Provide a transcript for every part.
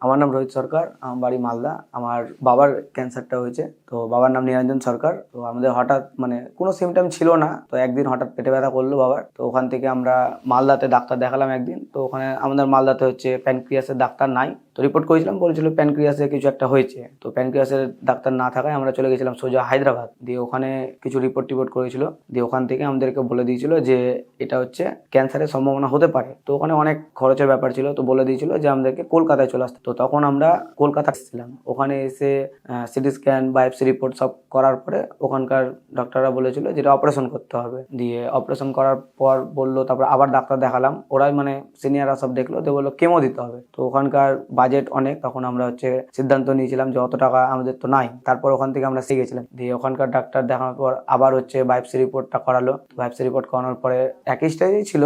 আমার নাম রোহিত সরকার, আমার বাড়ি মালদা। আমার বাবার ক্যান্সারটা হয়েছে, তো বাবার নাম নিরঞ্জন সরকার। তো আমাদের হঠাৎ মানে কোনো সিমটম ছিল না, তো একদিন হঠাৎ পেটে ব্যথা করলো বাবার। তো ওখান থেকে আমরা মালদাতে ডাক্তার দেখালাম একদিন। তো ওখানে আমাদের মালদাতে হচ্ছে প্যানক্রিয়াসের ডাক্তার নাই, তো রিপোর্ট করেছিলাম, বলেছিল প্যানক্রিয়াসে কিছু একটা হয়েছে। তো প্যানক্রিয়াসের ডাক্তার না থাকায় আমরা চলে গেছিলাম সোজা হায়দ্রাবাদ। দিয়ে ওখানে কিছু রিপোর্ট করেছিল, দিয়ে ওখান থেকে আমাদেরকে বলে দিয়েছিল যে এটা হচ্ছে ক্যান্সারের সম্ভাবনা হতে পারে। তো ওখানে অনেক খরচের ব্যাপার ছিল, তো বলে দিয়েছিল যে আমাদেরকে কলকাতায় চলে আসতে। তো তখন আমরা কলকাতা এসেছিলাম। ওখানে এসে সিটি স্ক্যান, বায়োপসি রিপোর্ট সব করার পরে ওখানকার ডক্টররা বলেছিল যেটা অপারেশন করতে হবে। দিয়ে অপারেশন করার পর বললো, তারপর আবার ডাক্তার দেখালাম, ওরাই মানে সিনিয়ররা সব দেখলো, তো বললো কেমো দিতে হবে। তো ওখানকার বাজেট অনেক, তখন আমরা হচ্ছে সিদ্ধান্ত নিয়েছিলাম যে অত টাকা আমাদের তো নাই। তারপর ওখান থেকে আমরা শিখেছিলাম। দিয়ে ওখানকার ডাক্তার দেখানোর পর আবার হচ্ছে বায়োপসি রিপোর্টটা করালো। বায়োপসি রিপোর্ট করানোর পরে একই স্টেজেই ছিল,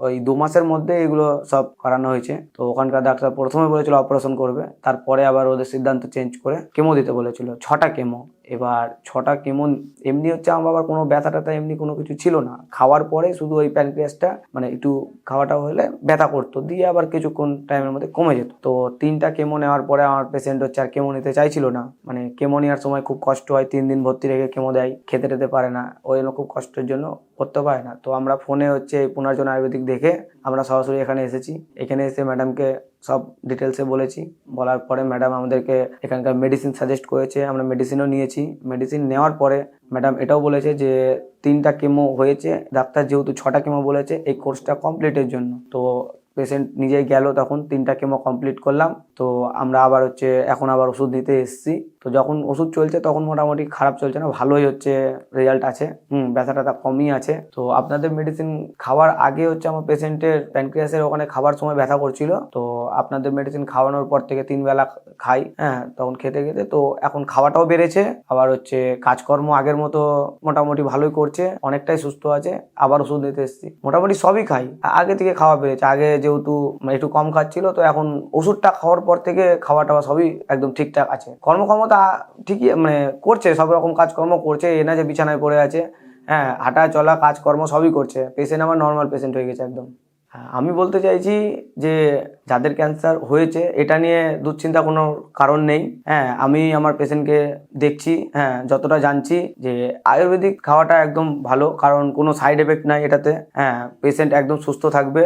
ওই 2 মাসের মধ্যে এগুলো সব করানো হয়েছে। তো ওখানকার ডাক্তার প্রথমে বলেছিল অপারেশন করবে, তারপরে আবার ওদের সিদ্ধান্ত চেঞ্জ করে কেমো দিতে বলেছিল, 6টা কেমো। এবার 6টা কেমন, এমনি হচ্ছে আমার বাবার কোনো ব্যথা ট্যাথা এমনি কোনো কিছু ছিল না, খাওয়ার পরে শুধু ওই প্যানক্রিয়াসটা মানে একটু খাওয়াটা হলে ব্যথা করতো, দিয়ে আবার কিছুক্ষণ টাইমের মধ্যে কমে যেত। তো 3টা কেমো নেওয়ার পরে আমার পেশেন্ট হচ্ছে আর কেমো নিতে চাইছিল না। মানে কেমো নেওয়ার সময় খুব কষ্ট হয়, 3 দিন ভর্তি রেখে কেমো দেয়, খেতে টেতে পারে না, ওই জন্য খুব কষ্টের জন্য করতে পারে না। তো আমরা ফোনে হচ্ছে পুনর্জন আয়ুর্বেদিক দেখে আমরা সরাসরি এখানে এসেছি। এখানে এসে ম্যাডামকে সব ডিটেলসে বলেছি, বলার পরে ম্যাডাম আমাদেরকে এখানকার মেডিসিন সাজেস্ট করেছে, আমরা মেডিসিনও নিয়েছি। মেডিসিন নেওয়ার পরে ম্যাডাম এটাও বলেছে যে 3টা কেমো হয়েছে, ডাক্তার যেহেতু 6টা কেমো বলেছে এই কোর্সটা কমপ্লিটের জন্য। তো পেশেন্ট নিজেই গেল, তখন 3টা কেমো কমপ্লিট করলাম। তো আমরা আবার হচ্ছে এখন আবার ওষুধ নিতে এসেছি। তো যখন ওষুধ চলছে তখন মোটামুটি খারাপ চলছে না, ভালোই হচ্ছে, রেজাল্ট আছে। ব্যথা ট্যাথা কমই আছে। তো আপনাদের মেডিসিন খাওয়ার আগে হচ্ছে আমার পেশেন্টের প্যানক্রিয়াসের ওখানে খাবার সময় ব্যথা করছিল, তো আপনাদের মেডিসিন খাওয়ানোর পর থেকে 3 বেলা খাই, তখন খেতে খেতে তো এখন খাওয়াটাও বেড়েছে, আবার হচ্ছে কাজকর্ম আগের মতো মোটামুটি ভালোই করছে, অনেকটাই সুস্থ আছে। আবার ওষুধ নিতে এসেছি, মোটামুটি সবই খাই, আগে থেকে খাওয়া বেড়েছে। আগে যেহেতু একটু কম খাচ্ছিল, তো এখন ওষুধটা খাওয়ার পর থেকে খাওয়া টাওয়া সবই একদম ঠিকঠাক আছে। কর্মক্ষমতা ঠিকই মানে করছে, সব রকম কাজকর্ম করছে, এ না যে বিছানায় পড়ে আছে। হাঁটা চলা কাজকর্ম সবই করছে। পেশেন্ট আমার নর্মাল পেশেন্ট হয়ে গেছে একদম। আমি বলতে চাইছি যে যাদের ক্যান্সার হয়েছে এটা নিয়ে দুশ্চিন্তা কোনো কারণ নেই। আমি আমার পেশেন্টকে দেখছি, যতটা জানছি যে আয়ুর্বেদিক খাওয়াটা একদম ভালো, কারণ কোনো সাইড এফেক্ট নাই এটাতে। পেশেন্ট একদম সুস্থ থাকবে।